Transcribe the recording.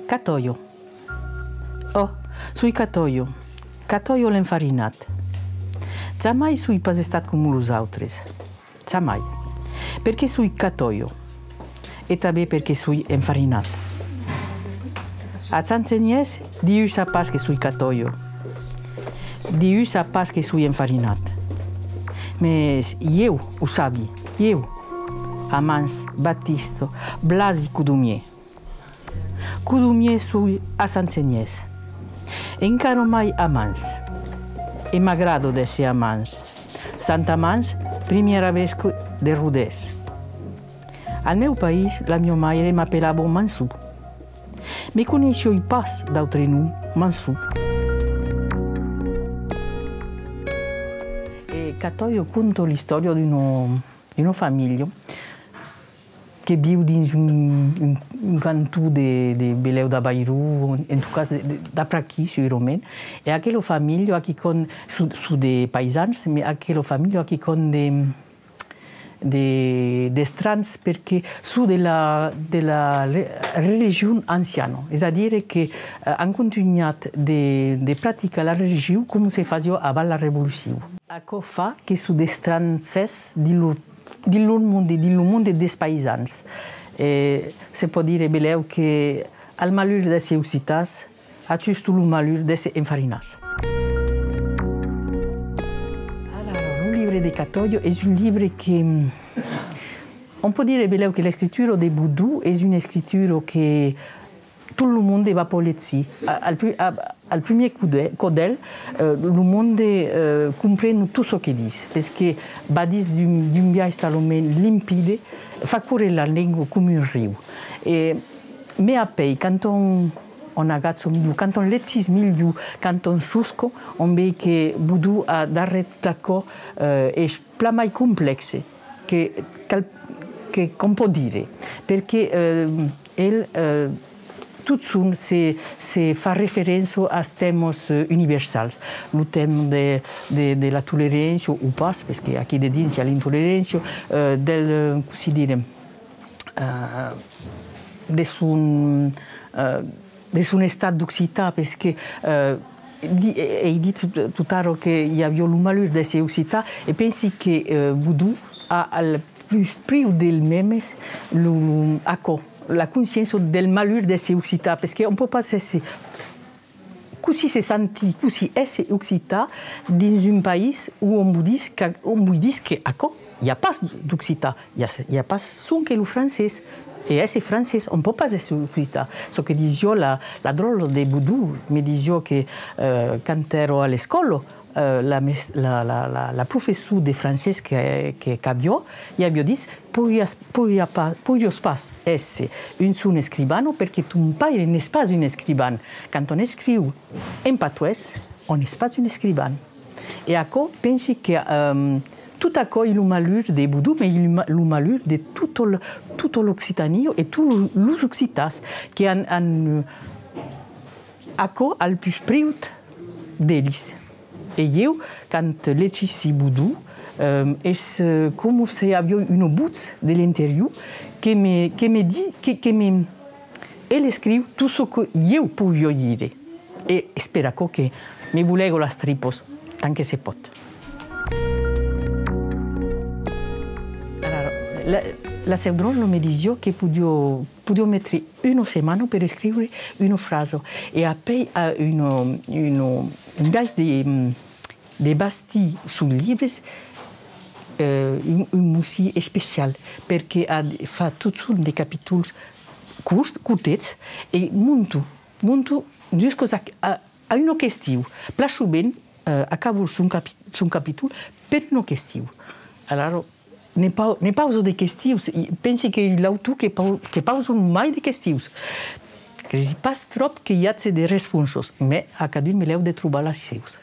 Catoio. Oh, sui catoio. Catoio l'infarinat. Jamais sui pas estat come los autres. Jamais. Perché sui catoio. E també perché sui infarinat. A Sanzenies, Diu sa pas che sui catoio. Diu sa pas che sui infarinat. Mas eu o sabi, eu. Amans, Battisto, Blasi Cudumier. Cudumier sui a Sanzenies. Encaro mai amans. E m'agrado d'essere amans. Sant'Amans, primiera vez de Rudès. Al meu país, la mia mare m'appellava Mansù. Mi conosco i pas d'autre nom, Mansù. E Catoio conto la storia di una famiglia che vive in un cantù di Beleu da Bairou, in tout cas da Praqui, sui Romain. E aquella famiglia che con su dei paesans, ma aquella famiglia che con de strans perché su della religione anziana, c'est-à-dire che hanno continuato di praticare la religione come si faceva avant la rivoluzione. Ecco fa che su de stranses di loro mondo dei paesans. Si può dire Beleu che al malheur desse occitas a giusto il malheur desse infarinas. Le livre de Catoio è un libro che on peut dire Beleu che la scrittura di Boudou è una scrittura che tutto il mondo va a leggere. Al primo codel, il mondo comprende tutto ciò che dice, perché va dire di un viaggio talmente limpido, fa correre la lingua come un rio. Ma a poi, quando on ragazzo migliore, quando on legge meglio, quando on susco, on vede che Boudou ha dato è più complesso che on può dire, perché tutto si fa riferenza a temi universali. Il tema della tolleranza o pas, perché qui de dins c'è l'intolleranza, del, così dire, di un stato d'occità, perché hai detto tutto chiaro che il y avait le malheur d'essere occità e pensi che Boudou ha al più del memes la conscienza del malheur d'essere occità, perché on ne peut pas essere così si senti, così essere occità in un paese où on vous dit que il n'y a pas d'occità, il n'y a pas son que le français. E essere francese non può pas essere occità. So che dicevo la droga di Boudou mi diceva che quando ero alla scuola la professore di francese che abbiamo gli abbiamo detto puoi pas essere un scrivano perché tu non non sei un scrivano. Quando on scrive in patois, on n'est pas un scrivano. E ecco, pensi che tout à coup, il y a le malheur de Boudou, mais il y a le malheur de toute l'Occitanie et tous les Occitas qui ont le plus près d'elles. Et moi, quand je lis Boudou, c'est comme si j'avais une boute de l'intérieur qui me dit, elle écrit tout ce que je peux dire. Et j'espère que me voulez las tripos tant que se peut. La Seudrolo mi diceva che potevo mettere una settimana per scrivere una frase e poi un gaz di basti sui libri un museo speciale perché fa tutti dei capitoli curtetti e molto giusto a una questione. Piace bene acabo su un capitolo per una questione. Allora, ne pauso de questius. Pensi che l'autor che pauso mai de questius. Che si pas trop che hi ha de responsos. Me a cada un me l'heu de trobar les seus.